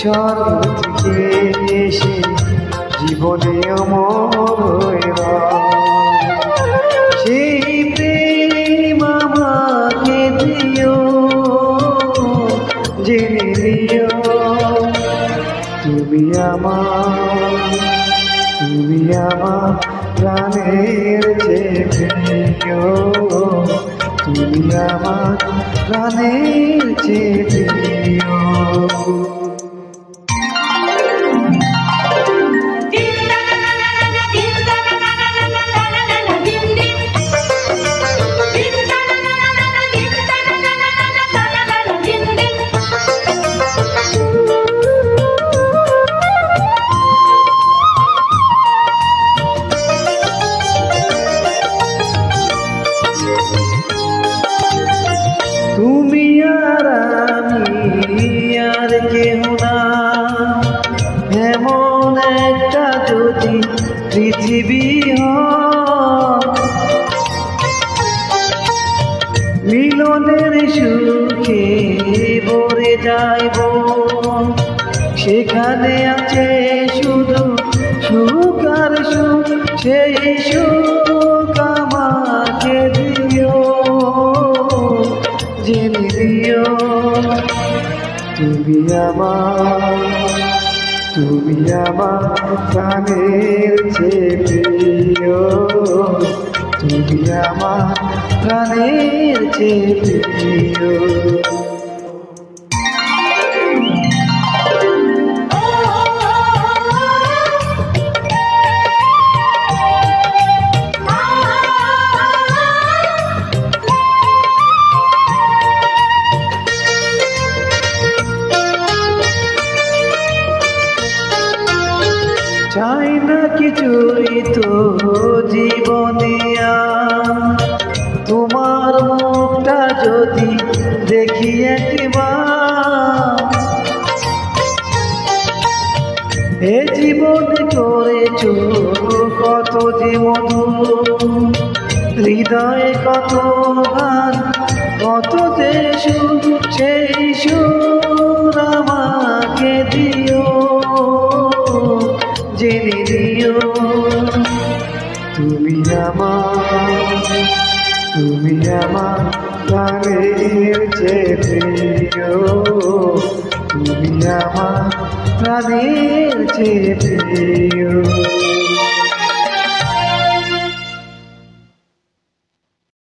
স্বর্গ থেকে এসে জীবনে অমর হয়ে সেই প্রেম আমাকে দিও, জেনে নিও তুমি আমার প্রাণের চেয়ে প্রিয়, তুমি আমার প্রাণের চেয়ে প্রিয়। তুমি আর আমি আর কেউ না, এমন একটা যদি পৃথিবী হয়, মিলনের সুখে ভরে যাইব, সেখানে আছে শুধু সুখ আর সুখ, সেই সুখ আমাকে দিও, জেনে দিও তুমি আমার প্রাণের চেয়ে প্রিয়, তুমি আমার প্রাণের চেয়ে প্রিয়। চাই না কিছুই তো জীবনে, তোমার মুখটা যদি দেখি একবার, এ জীবনে করেছো কত যে মধু, হৃদয়ে কত গান কত যে সুর, সেই সুর আমাকে দিও, জেনে দিও তুমি আমার প্রাণের চেয়ে প্রিয়, তুমি আমার প্রাণের চেয়ে প্রিয়।